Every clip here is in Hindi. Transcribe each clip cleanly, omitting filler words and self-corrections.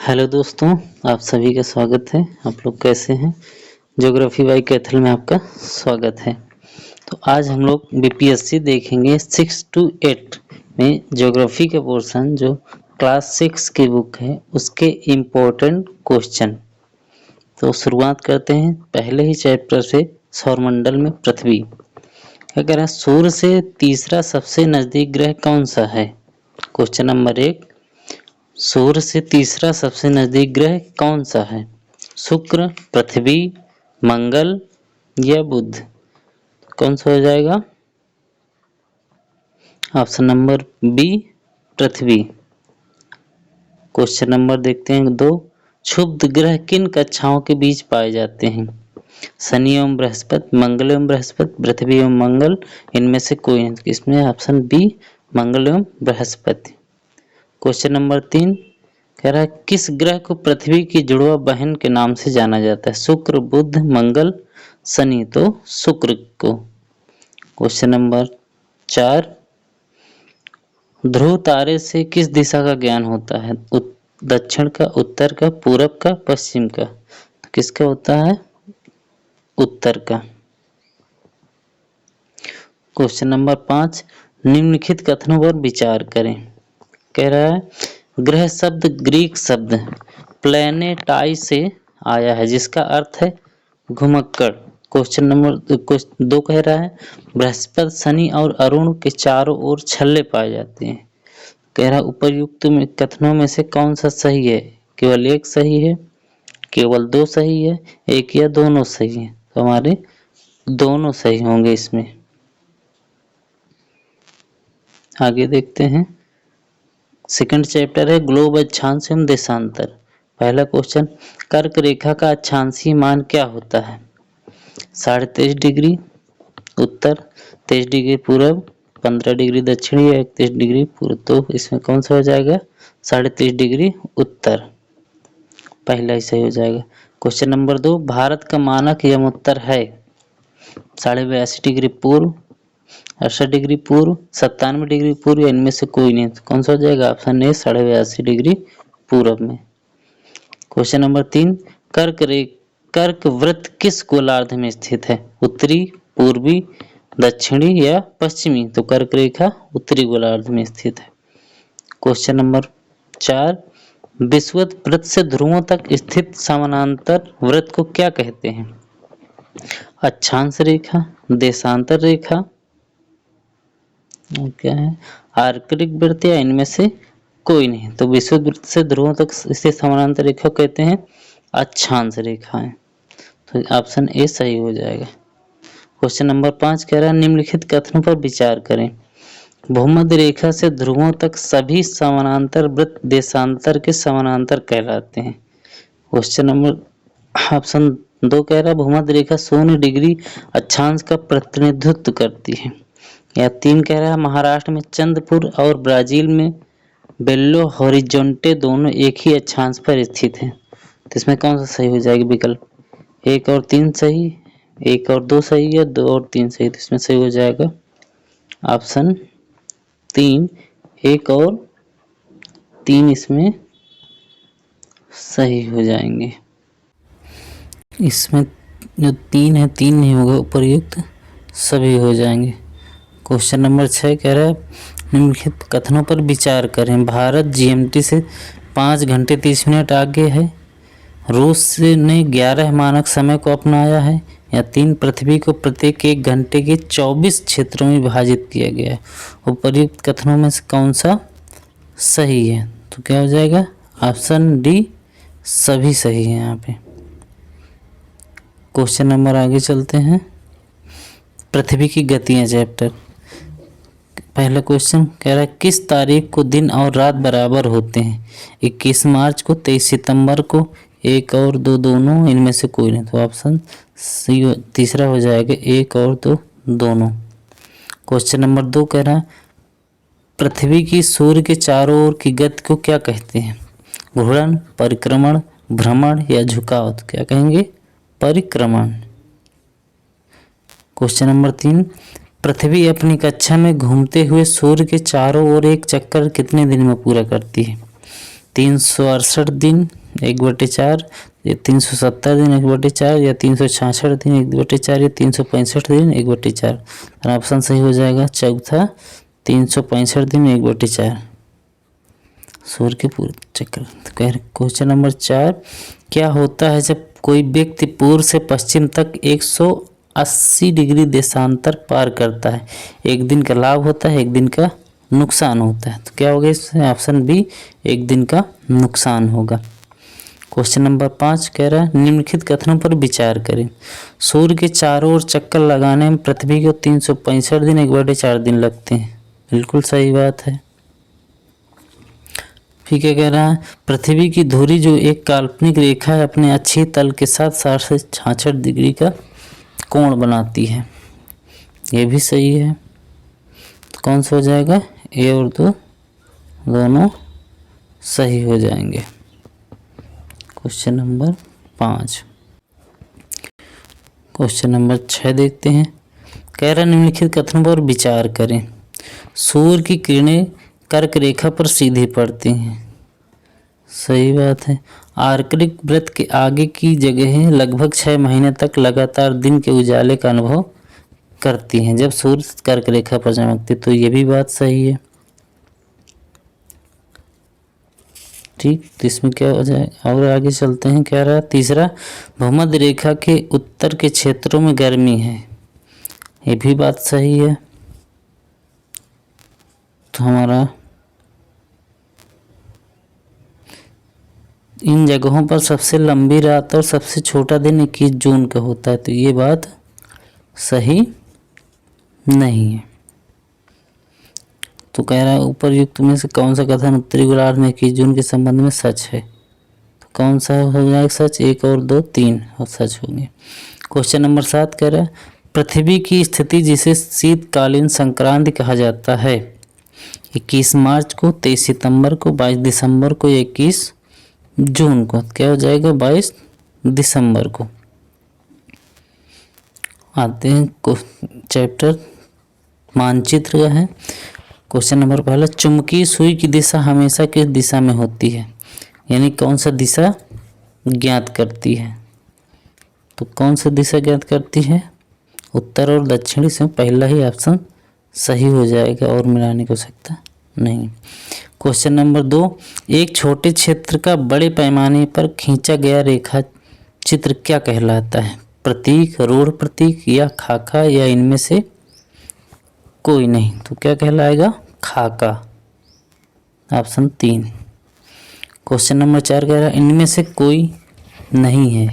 हेलो दोस्तों, आप सभी का स्वागत है। आप लोग कैसे हैं? ज्योग्राफी बाई कैथल में आपका स्वागत है। तो आज हम लोग बीपीएससी देखेंगे 6 to 8 में ज्योग्राफी के पोर्शन जो क्लास 6 की बुक है उसके इम्पोर्टेंट क्वेश्चन। तो शुरुआत करते हैं पहले ही चैप्टर से, सौरमंडल में पृथ्वी। क्या कह रहा है? सूर्य से तीसरा सबसे नजदीक ग्रह कौन सा है? क्वेश्चन नंबर 1, सूर्य से तीसरा सबसे नजदीक ग्रह कौन सा है? शुक्र, पृथ्वी, मंगल या बुध? कौन सा हो जाएगा? ऑप्शन नंबर बी, पृथ्वी। क्वेश्चन नंबर देखते हैं 2, क्षुब्ध ग्रह किन कक्षाओं के बीच पाए जाते हैं? शनि एवं बृहस्पति, मंगल एवं बृहस्पति, पृथ्वी एवं मंगल, इनमें से कोई नहीं। इसमें ऑप्शन बी, मंगल एवं बृहस्पति। क्वेश्चन नंबर 3 कह रहा है किस ग्रह को पृथ्वी की जुड़वा बहन के नाम से जाना जाता है? शुक्र, बुध, मंगल, शनि। तो शुक्र को। क्वेश्चन नंबर 4, ध्रुव तारे से किस दिशा का ज्ञान होता है? दक्षिण का, उत्तर का, पूरब का, पश्चिम का? तो किसका होता है? उत्तर का। क्वेश्चन नंबर 5, निम्नलिखित कथनों पर विचार करें। कह रहा है ग्रह शब्द ग्रीक शब्द प्लेनेटाई से आया है जिसका अर्थ है घुमक्कड़। क्वेश्चन नंबर 2 कह रहा है बृहस्पति, शनि और अरुण के चारों ओर छल्ले पाए जाते हैं। कह रहा उपर्युक्त में कथनों में से कौन सा सही है? केवल एक सही है, केवल 2 सही है, एक या दोनों सही है? तो हमारे दोनों सही होंगे इसमें। आगे देखते हैं, सेकंड चैप्टर है ग्लोब अक्षांश एवं देशांतर। पहला क्वेश्चन, कर्क रेखा का अक्षांशीय मान क्या होता है? 23.5 डिग्री उत्तर, 23 डिग्री पूरब, 15 डिग्री दक्षिण या 31 डिग्री पूर्व? तो इसमें कौन सा हो जाएगा? 23.5 डिग्री उत्तर, पहला ही सही हो जाएगा। क्वेश्चन नंबर 2, भारत का मानक यमोत्तर है 82.5 डिग्री पूर्व, 68 डिग्री पूर्व, 97 डिग्री पूर्व, इनमें से कोई नहीं। तो कौन सा हो जाएगा? ऑप्शन ए 82.5 डिग्री पूर्व में। क्वेश्चन नंबर 3, कर्क वृत्त किस गोलार्ध में स्थित है? उत्तरी, पूर्वी, दक्षिणी या पश्चिमी? तो कर्क रेखा उत्तरी गोलार्ध में स्थित है। क्वेश्चन नंबर 4, विषुवत वृत्त से ध्रुवों तक स्थित समानांतर वृत्त को क्या कहते हैं? अक्षांश रेखा, देशांतर रेखा, क्या है? आर्कटिक वृत्त या इनमें से कोई नहीं? तो विषुवत वृत्त से ध्रुवों तक स्थित समानांतर रेखा कहते हैं अक्षांश रेखाएं। तो ऑप्शन ए सही हो जाएगा। क्वेश्चन नंबर 5 कह रहा है निम्नलिखित कथनों पर विचार करें। भूमध्य रेखा से ध्रुवों तक सभी समानांतर वृत्त देशांतर के समानांतर कहलाते हैं। क्वेश्चन नंबर ऑप्शन 2 कह रहा है भूमध्य रेखा 0 डिग्री अक्षांश का प्रतिनिधित्व करती है। या 3 कह रहा है महाराष्ट्र में चंद्रपुर और ब्राजील में बेलो हॉरिजॉन्टे दोनों एक ही अक्षांश पर स्थित हैं। तो इसमें कौन सा सही हो जाएगा विकल्प? 1 और 3 सही, 1 और 2 सही या 2 और 3 सही? तो इसमें सही हो जाएगा ऑप्शन 3, 1 और 3 इसमें सही हो जाएंगे। इसमें जो 3 है 3 नहीं होगा, उपर्युक्त सभी हो जाएंगे। क्वेश्चन नंबर 6 कह रहा है निम्नलिखित कथनों पर विचार करें। भारत जीएमटी से 5 घंटे 30 मिनट आगे है। रूस ने 11 मानक समय को अपनाया है। या 3 पृथ्वी को प्रत्येक 1 घंटे के 24 क्षेत्रों में विभाजित किया गया है। उपर्युक्त कथनों में से कौन सा सही है? तो क्या हो जाएगा? ऑप्शन डी सभी सही है यहाँ पे। क्वेश्चन नंबर आगे चलते हैं, पृथ्वी की गतियाँ चैप्टर। पहला क्वेश्चन कह रहा है किस तारीख को दिन और रात बराबर होते हैं? 21 मार्च को, 23 सितंबर को, 1 और 2 दोनों, इनमें से कोई नहीं? तो ऑप्शन सी तीसरा हो जाएगा 1 और 2 दोनों। क्वेश्चन नंबर 2 कह रहा है पृथ्वी की सूर्य के चारों ओर की गति को क्या कहते हैं? घूर्णन, परिक्रमण, भ्रमण या झुकाव? तो क्या कहेंगे? परिक्रमण। क्वेश्चन नंबर 3, पृथ्वी अपनी कक्षा में घूमते हुए सूर्य के चारों ओर एक चक्कर कितने दिन में पूरा करती है? 368 दिन, 1/4, या 370 दिन 1/4, या 366 दिन 1/4, या 365 दिन 1/4। तो ऑप्शन सही हो जाएगा चौथा 365 दिन 1/4 सूर्य के पूरे चक्कर। तो कह रहे क्वेश्चन नंबर 4, क्या होता है जब कोई व्यक्ति पूर्व से पश्चिम तक 180 डिग्री देशांतर पार करता है? एक दिन का लाभ होता है, एक दिन का नुकसान होता है। तो क्या होगा इसमें? ऑप्शन बी, एक दिन का नुकसान होगा। क्वेश्चन नंबर 5 कह रहा है निम्नलिखित कथनों पर विचार करें। सूर्य के चारों ओर चक्कर लगाने में पृथ्वी को 365 दिन 1/4 दिन लगते हैं। बिल्कुल सही बात है। फिर क्या कह रहा है? पृथ्वी की धुरी जो एक काल्पनिक रेखा है अपने अक्षीय तल के साथ 60 से 66 डिग्री का कोण बनाती है। ये भी सही है। तो कौन सा हो जाएगा? ए और दो दोनों सही हो जाएंगे। Question number 5। क्वेश्चन नंबर 6 देखते हैं। कह रहा निम्नलिखित कथनों पर विचार करें। सूर्य की किरणें कर्क रेखा पर सीधी पड़ती हैं। सही बात है। आर्कटिक वृत्त के आगे की जगहें लगभग 6 महीने तक लगातार दिन के उजाले का अनुभव करती हैं जब सूर्य कर्क रेखा पर चमकती। तो ये भी बात सही है। ठीक, तो इसमें क्या हो जाए? और आगे चलते हैं। क्या रहा? तीसरा, भूमध्य रेखा के उत्तर के क्षेत्रों में गर्मी है। ये भी बात सही है। तो हमारा इन जगहों पर सबसे लंबी रात और सबसे छोटा दिन 21 जून का होता है। तो ये बात सही नहीं है। तो कह रहा है उपरयुक्त में से कौन सा कथन उत्तरी गोलार्ध में 21 जून के संबंध में सच है? तो कौन सा हो जाएगा सच? 1 और 2 3 और सच होंगे। क्वेश्चन नंबर 7 कह रहा है पृथ्वी की स्थिति जिसे शीतकालीन संक्रांति कहा जाता है 21 मार्च को, 23 सितंबर को, 22 दिसंबर को, 21 जून को। क्या हो जाएगा? 22 दिसंबर को। आते हैं चैप्टर मानचित्र का है। क्वेश्चन नंबर पहला, चुंबकीय सुई की दिशा हमेशा किस दिशा में होती है? यानी कौन सा दिशा ज्ञात करती है? तो कौन सा दिशा ज्ञात करती है? उत्तर और दक्षिण। इसमें पहला ही ऑप्शन सही हो जाएगा और मिलाने की आवश्यकता नहीं। क्वेश्चन नंबर 2, एक छोटे क्षेत्र का बड़े पैमाने पर खींचा गया रेखा चित्र क्या कहलाता है? प्रतीक, रूढ़ प्रतीक, या खाका, या इनमें से कोई नहीं। तो क्या कहलाएगा? खाका। ऑप्शन 3। क्वेश्चन नंबर 4 कह रहा है इनमें से कोई नहीं है।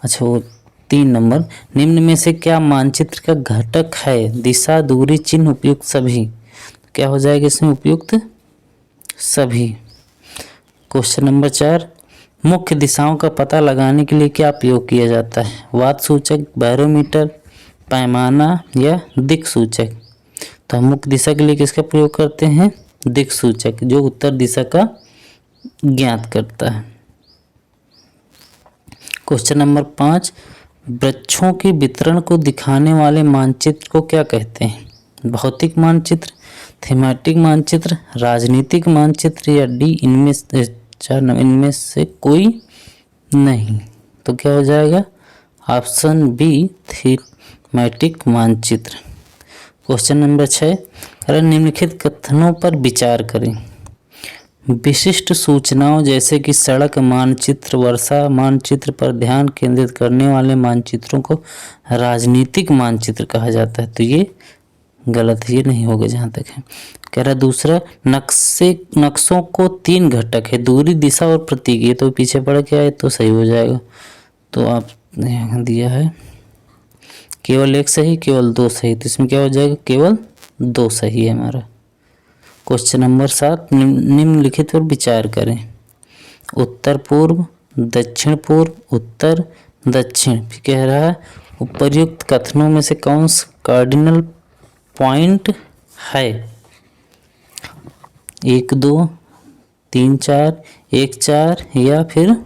अच्छा, वो 3 नंबर, निम्न में से क्या मानचित्र का घटक है? दिशा, दूरी, चिन्ह, उपयुक्त सभी। क्या हो जाएगा इसमें? उपयुक्त सभी। क्वेश्चन नंबर 4, मुख्य दिशाओं का पता लगाने के लिए क्या प्रयोग किया जाता है? वात सूचक, बैरोमीटर, पैमाना, या दिक् सूचक। तो हम मुख्य दिशा के लिए किसका प्रयोग करते हैं? दिक् सूचक, जो उत्तर दिशा का ज्ञात करता है। क्वेश्चन नंबर 5, वृक्षों के वितरण को दिखाने वाले मानचित्र को क्या कहते हैं? भौतिक मानचित्र, थीमेटिक मानचित्र, राजनीतिक मानचित्र, या डी इनमें से कोई नहीं। तो क्या हो जाएगा? ऑप्शन बी, थीमेटिक मानचित्र। क्वेश्चन नंबर 6, निम्नलिखित कथनों पर विचार करें। विशिष्ट सूचनाओं जैसे कि सड़क मानचित्र, वर्षा मानचित्र पर ध्यान केंद्रित करने वाले मानचित्रों को राजनीतिक मानचित्र कहा जाता है। तो ये गलत, ये नहीं होगा जहाँ तक है। कह रहा दूसरा, नक्शों को 3 घटक है, दूरी, दिशा और प्रतीक। ये तो पीछे पड़ के आए तो सही हो जाएगा। तो आपने यहाँ दिया है केवल 1 सही, केवल 2 सही। तो इसमें क्या हो जाएगा? केवल 2 सही है हमारा। क्वेश्चन नंबर 7, निम्नलिखित पर विचार करें। उत्तर पूर्व, दक्षिण पूर्व, उत्तर, दक्षिण। फिर कह रहा है उपर्युक्त कथनों में से कौन सा कार्डिनल पॉइंट है? 1 2 3 4, 1 4, या फिर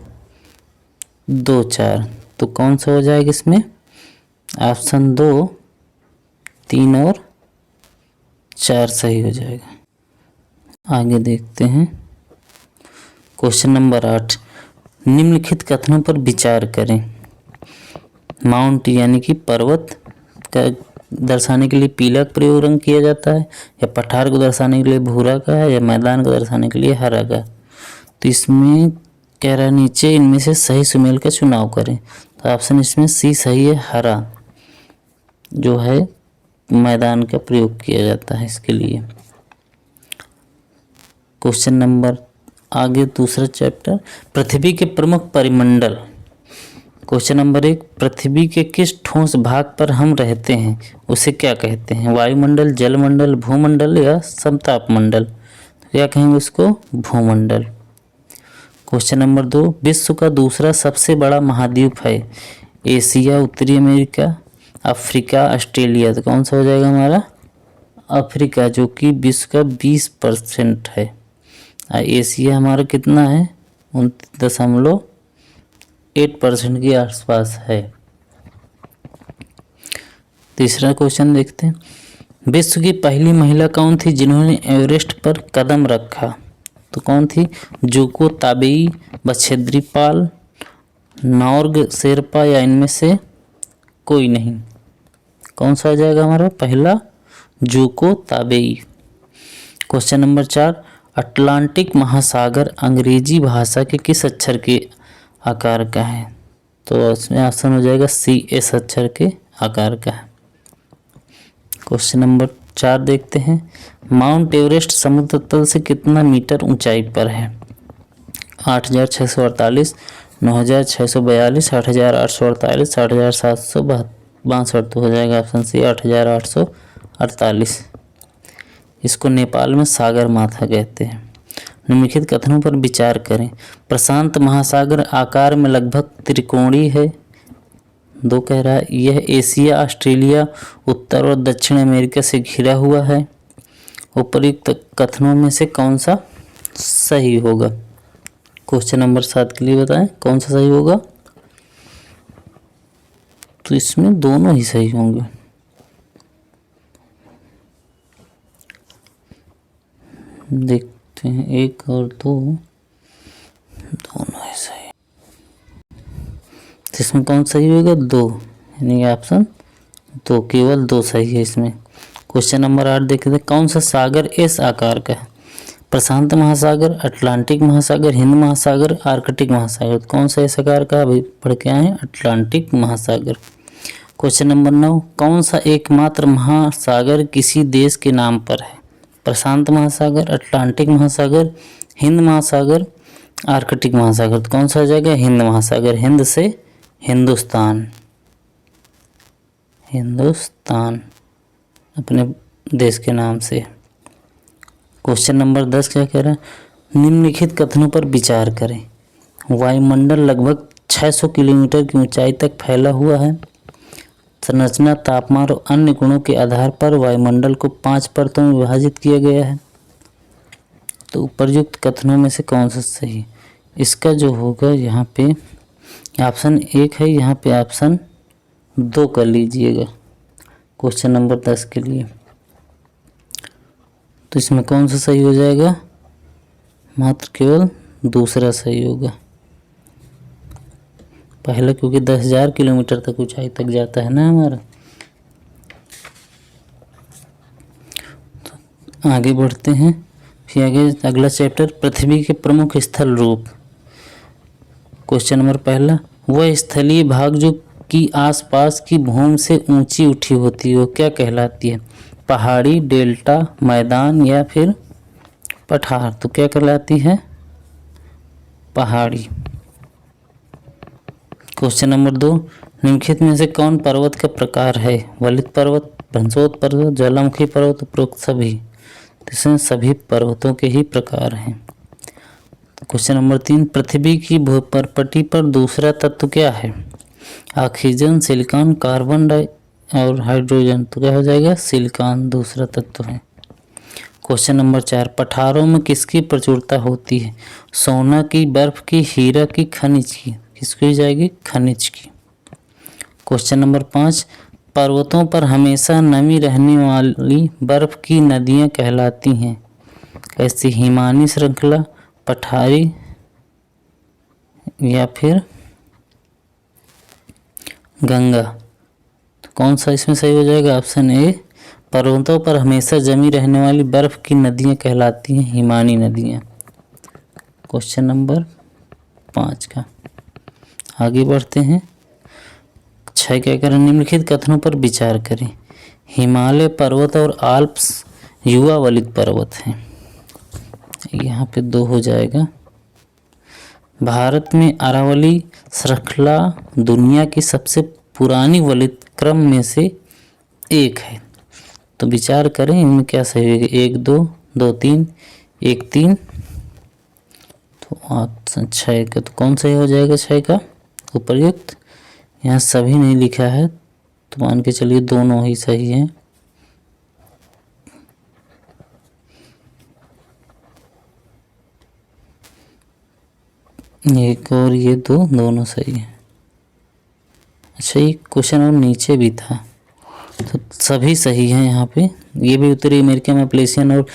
2 4। तो कौन सा हो जाएगा इसमें? ऑप्शन 2, 3 और 4 सही हो जाएगा। आगे देखते हैं। क्वेश्चन नंबर 8, निम्नलिखित कथनों पर विचार करें। माउंट यानी कि पर्वत का दर्शाने के लिए पीला प्रयोग रंग किया जाता है, या पठार को दर्शाने के लिए भूरा का है, या मैदान को दर्शाने के लिए हरा का। तो इसमें कह रहा है नीचे इनमें से सही सुमेल का चुनाव करें। तो ऑप्शन इसमें सी सही है, हरा जो है मैदान का प्रयोग किया जाता है इसके लिए। क्वेश्चन नंबर आगे दूसरा चैप्टर, पृथ्वी के प्रमुख परिमंडल। क्वेश्चन नंबर 1, पृथ्वी के किस ठोस भाग पर हम रहते हैं उसे क्या कहते हैं? वायुमंडल, जलमंडल, भूमंडल या समताप मंडल? तो क्या कहेंगे उसको? भूमंडल। क्वेश्चन नंबर 2, विश्व का दूसरा सबसे बड़ा महाद्वीप है? एशिया, उत्तरी अमेरिका, अफ्रीका, ऑस्ट्रेलिया? तो कौन सा हो जाएगा हमारा? अफ्रीका, जो कि विश्व का 20% है। एशिया हमारा कितना है? 29.8% के आसपास है। तीसरा क्वेश्चन देखते हैं, विश्व की पहली महिला कौन थी जिन्होंने एवरेस्ट पर कदम रखा? तो कौन थी? जोको ताबेई, बछेद्री पाल, नॉर्ग शेरपा, या इनमें से कोई नहीं? कौन सा आ जाएगा हमारा? पहला जोको ताबेई। क्वेश्चन नंबर 4, अटलांटिक महासागर अंग्रेजी भाषा के किस अक्षर के आकार का है? तो इसमें ऑप्शन हो जाएगा सी, एस अक्षर के आकार का है। क्वेश्चन नंबर 4 देखते हैं, माउंट एवरेस्ट समुद्र तल से कितना मीटर ऊंचाई पर है? 8,648, 9,642, 8,848, 8,762। तो हो जाएगा ऑप्शन सी 8,848। इसको नेपाल में सागर माथा कहते हैं। निम्नलिखित कथनों पर विचार करें। प्रशांत महासागर आकार में लगभग त्रिकोणीय है। 2 कह रहा है यह एशिया, ऑस्ट्रेलिया, उत्तर और दक्षिण अमेरिका से घिरा हुआ है। उपर्युक्त कथनों में से कौन सा सही होगा? क्वेश्चन नंबर 7 के लिए बताएं कौन सा सही होगा? तो इसमें दोनों ही सही होंगे। देखते हैं 1 और 2 दोनों ही सही। तो इसमें कौन सही होगा? 2, यानी ऑप्शन 2, केवल 2 सही है इसमें। क्वेश्चन नंबर 8 देखते हैं, कौन सा सागर इस आकार का है? प्रशांत महासागर, अटलांटिक महासागर, हिंद महासागर, आर्कटिक महासागर? कौन सा इस आकार का? अभी पढ़ के आए अटलांटिक महासागर। क्वेश्चन नंबर 9, कौन सा एकमात्र महासागर किसी देश के नाम पर है? प्रशांत महासागर, अटलांटिक महासागर, हिंद महासागर, आर्कटिक महासागर? तो कौन सा आ जाएगा? हिंद महासागर। हिंद से हिंदुस्तान, हिंदुस्तान अपने देश के नाम से। क्वेश्चन नंबर 10 क्या कह रहा है? निम्नलिखित कथनों पर विचार करें। वायुमंडल लगभग 600 किलोमीटर की ऊंचाई तक फैला हुआ है। संरचना, तापमान और अन्य गुणों के आधार पर वायुमंडल को 5 परतों में विभाजित किया गया है। तो उपर्युक्त कथनों में से कौन सा सही? इसका जो होगा यहाँ पे ऑप्शन 1 है, यहाँ पे ऑप्शन 2 कर लीजिएगा क्वेश्चन नंबर 10 के लिए। तो इसमें कौन सा सही हो जाएगा? मात्र केवल दूसरा सही होगा। पहला क्योंकि 10,000 किलोमीटर तक ऊंचाई तक जाता है ना हमारा। तो आगे बढ़ते हैं, फिर आगे अगला चैप्टर, पृथ्वी के प्रमुख स्थल रूप। क्वेश्चन नंबर 1, वह स्थलीय भाग जो कि आसपास की भूमि से ऊंची उठी होती है वो क्या कहलाती है? पहाड़ी, डेल्टा, मैदान या फिर पठार? तो क्या कहलाती है? पहाड़ी। क्वेश्चन नंबर 2, निम्नलिखित में से कौन पर्वत का प्रकार है? वलित पर्वत, भंसोत पर्वत, ज्वालामुखी पर्वत, उपरोक्त सभी? इसमें सभी पर्वतों के ही प्रकार हैं। क्वेश्चन नंबर 3, पृथ्वी की भूपटल पर दूसरा तत्व क्या है? ऑक्सीजन, सिलिकॉन, कार्बन और हाइड्रोजन? तो क्या हो जाएगा? सिलिकॉन दूसरा तत्व है। क्वेश्चन नंबर 4, पठारों में किसकी प्रचुरता होती है? सोना की, बर्फ की, हीरा की, खनिज की? किसकी जाएगी? खनिज की। क्वेश्चन नंबर 5, पर्वतों पर हमेशा नमी रहने वाली बर्फ की नदियां कहलाती हैं? कैसी? हिमानी श्रृंखला, पठारी या फिर गंगा। तो कौन सा इसमें सही हो जाएगा? Option A. पर्वतों पर हमेशा जमी रहने वाली बर्फ की नदियां कहलाती हैं हिमानी नदियां। क्वेश्चन नंबर 5 का आगे बढ़ते हैं। 6 क्या करें? निम्नलिखित कथनों पर विचार करें। हिमालय पर्वत और आल्प्स युवा वलित पर्वत हैं। यहाँ पे 2 हो जाएगा। भारत में अरावली श्रृंखला दुनिया की सबसे पुरानी वलित क्रम में से एक है। तो विचार करें इनमें क्या सही होगा? 1 2 2 3 1 3। तो ऑप्शन 6 का तो कौन सही हो जाएगा? 6 का उपर्युक्त। यहाँ सभी नहीं लिखा है तो मान के चलिए दोनों ही सही हैं। एक और ये दोनों सही है। अच्छा, ये क्वेश्चन और नीचे भी था तो सभी सही हैं यहाँ पे। ये भी उत्तरी अमेरिका में प्लेशियन और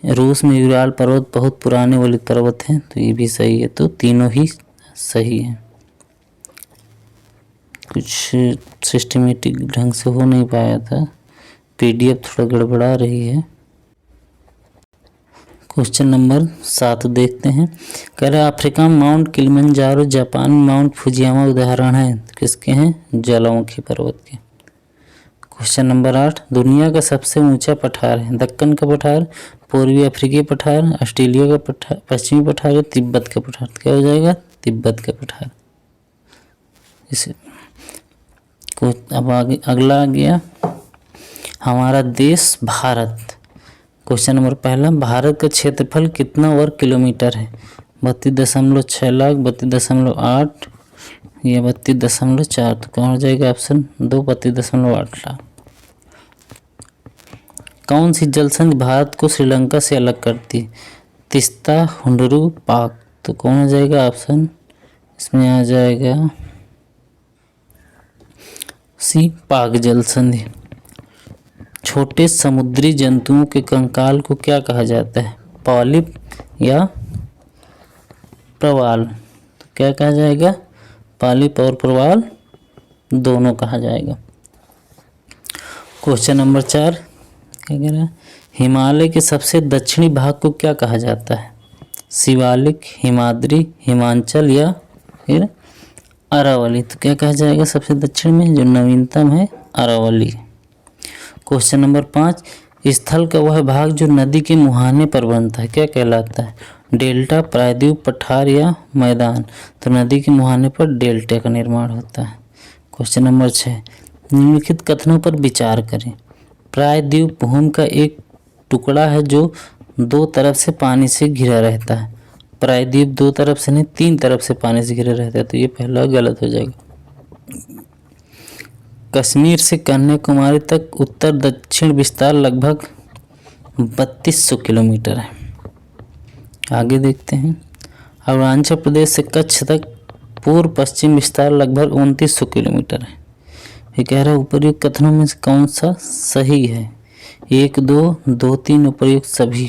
रूस में यूराल पर्वत बहुत पुराने वलित पर्वत हैं, तो ये भी सही है। तो तीनों ही सही हैं। कुछ सिस्टमेटिक ढंग से हो नहीं पाया था, पीडीएफ थोड़ा गड़बड़ा रही है। क्वेश्चन नंबर 7 देखते हैं। कह रहे अफ्रीका में माउंट किलिमंजारो, जापान में माउंट फुजियामा उदाहरण हैं। किसके हैं? ज्वालामुखी पर्वत के। Question number 8। दुनिया का सबसे ऊंचा पठार है। दक्कन का पठार, पूर्वी अफ्रीकी पठार, ऑस्ट्रेलिया का पठार, पश्चिमी पठार, तिब्बत का पठार। क्या हो जाएगा? तिब्बत का पठार। इसे अब आगे अगला आ गया हमारा देश भारत। Question number 1। भारत का क्षेत्रफल कितना वर्ग किलोमीटर है? 32.6 लाख, 32.8 या 32.4। तो कौन हो जाएगा? ऑप्शन 2 32.8 लाख। कौन सी जलसंधि भारत को श्रीलंका से अलग करती है? तिस्ता, हुंडरू, पाक। तो कौन हो जाएगा? ऑप्शन इसमें आ जाएगा सी, पाक जलसंधि। छोटे समुद्री जंतुओं के कंकाल को क्या कहा जाता है? पॉलिप या प्रवाल। तो क्या कहा जाएगा? पॉलिप और प्रवाल दोनों कहा जाएगा। क्वेश्चन नंबर 4 क्या कह रहा है? हिमालय के सबसे दक्षिणी भाग को क्या कहा जाता है? शिवालिक, हिमाद्री, हिमांचल या फिर अरावली। तो क्या कहा जाएगा? सबसे दक्षिण में जो नवीनतम है अरावली। Question number 5। स्थल का वह भाग जो नदी के मुहाने पर बनता है क्या कहलाता है? डेल्टा, प्रायद्वीप, पठार या मैदान। तो नदी के मुहाने पर डेल्टा का निर्माण होता है। Question number 6। निम्नलिखित कथनों पर विचार करें। प्रायद्वीप भूमि का एक टुकड़ा है जो 2 तरफ से पानी से घिरा रहता है। प्रायद्वीप 2 तरफ से नहीं 3 तरफ से पानी से घिरा रहता है, तो ये पहला गलत हो जाएगा। कश्मीर से कन्याकुमारी तक उत्तर दक्षिण विस्तार लगभग 3200 किलोमीटर है। आगे देखते हैं। अरुणाचल प्रदेश से कच्छ तक पूर्व पश्चिम विस्तार लगभग 2900 किलोमीटर है। ये कह रहा है उपर्युक्त कथनों में से कौन सा सही है? 1 2 2 3 उपर्युक्त सभी।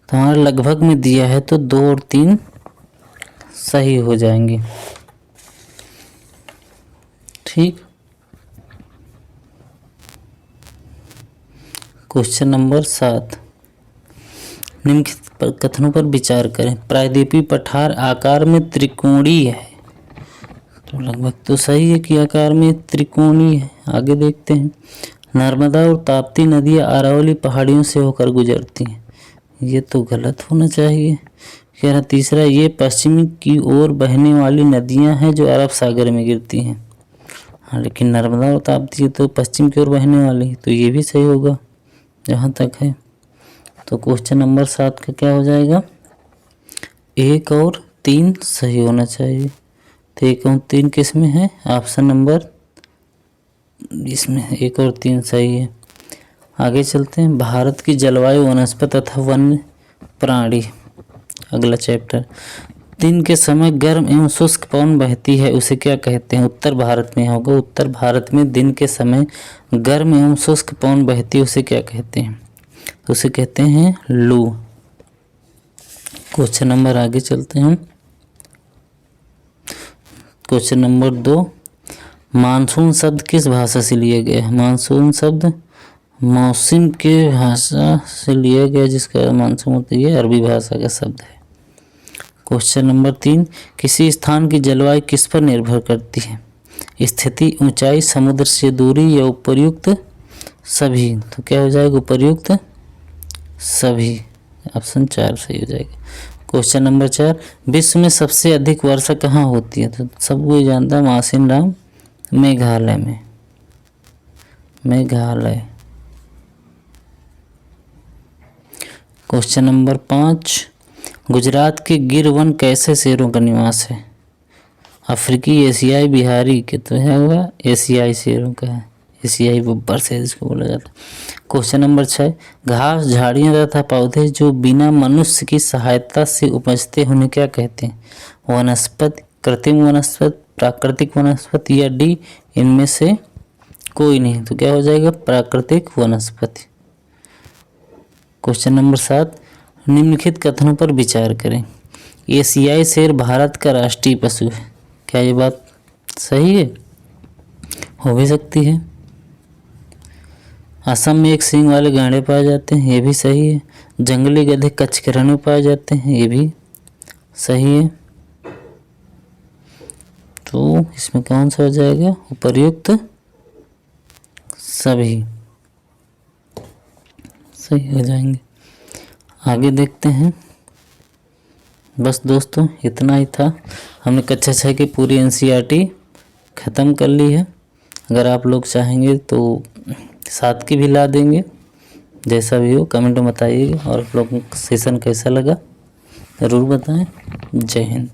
तो हमारा लगभग में दिया है तो 2 और 3 सही हो जाएंगे। ठीक। Question number 7। निम्नलिखित कथनों पर विचार करें। प्रायद्वीपीय पठार आकार में त्रिकोणीय है। तो लगभग तो सही है कि आकार में त्रिकोणीय है। आगे देखते हैं। नर्मदा और ताप्ती नदियाँ अरावली पहाड़ियों से होकर गुजरती हैं। ये तो गलत होना चाहिए। कह रहा तीसरा, ये पश्चिमी की ओर बहने वाली नदियाँ हैं जो अरब सागर में गिरती हैं। हाँ, लेकिन नर्मदा और ताप्ती तो पश्चिम की ओर बहने वाली है, तो ये भी सही होगा जहाँ तक है। तो क्वेश्चन नंबर 7 का क्या हो जाएगा? 1 और 3 सही होना चाहिए। तो 1 और 3 किस में है? ऑप्शन नंबर इसमें 1 और 3 सही है। आगे चलते हैं। भारत की जलवायु, वनस्पति तथा वन्य प्राणी, अगला चैप्टर। दिन के समय गर्म एवं शुष्क पवन बहती है, उसे क्या कहते हैं? उत्तर भारत में होगा। उत्तर भारत में दिन के समय गर्म एवं शुष्क पवन बहती है, उसे क्या कहते हैं? तो उसे कहते हैं लू। क्वेश्चन नंबर आगे चलते हैं। क्वेश्चन नंबर 2, मानसून शब्द किस भाषा से लिया गया है? मानसून शब्द मौसम के भाषा से लिया गया, जिसका मानसून होती है अरबी भाषा का शब्द है। क्वेश्चन नंबर 3, किसी स्थान की जलवायु किस पर निर्भर करती है? स्थिति, ऊंचाई, समुद्र से दूरी या उपर्युक्त सभी? तो क्या हो जाएगा? उपर्युक्त सभी। ऑप्शन 4 सही हो जाएगा। क्वेश्चन नंबर 4, विश्व में सबसे अधिक वर्षा कहाँ होती है? तो सब कोई जानता है, मासिन राम, मेघालय में। मेघालय। क्वेश्चन नंबर 5, गुजरात के गिर वन कैसे शेरों का निवास है? अफ्रीकी, एशियाई, बिहारी? के तो है होगा एशियाई शेरों का है। एशियाई बब्बर शेर इसको बोला जाता है। क्वेश्चन नंबर 6, घास, झाड़ियाँ तथा पौधे जो बिना मनुष्य की सहायता से उपजते उन्हें क्या कहते हैं? वनस्पति, कृत्रिम वनस्पति, प्राकृतिक वनस्पति या डी इनमें से कोई नहीं? तो क्या हो जाएगा? प्राकृतिक वनस्पति। क्वेश्चन नंबर 7, निम्नलिखित कथनों पर विचार करें। एशियाई शेर भारत का राष्ट्रीय पशु है। क्या ये बात सही है? हो भी सकती है। असम में एक सींग वाले गांडे पाए जाते हैं, ये भी सही है। जंगली गधे कच्छ के रण में पाए जाते हैं, ये भी सही है। तो इसमें कौन सा हो जाएगा? उपर्युक्त सभी सही हो जाएंगे। आगे देखते हैं। बस दोस्तों इतना ही था। हमने कक्षा 6 की पूरी NCERT ख़त्म कर ली है। अगर आप लोग चाहेंगे तो 7 की भी ला देंगे। जैसा भी हो कमेंट में बताइएगा, और आप लोगों को सेशन कैसा लगा ज़रूर बताएं। जय हिंद।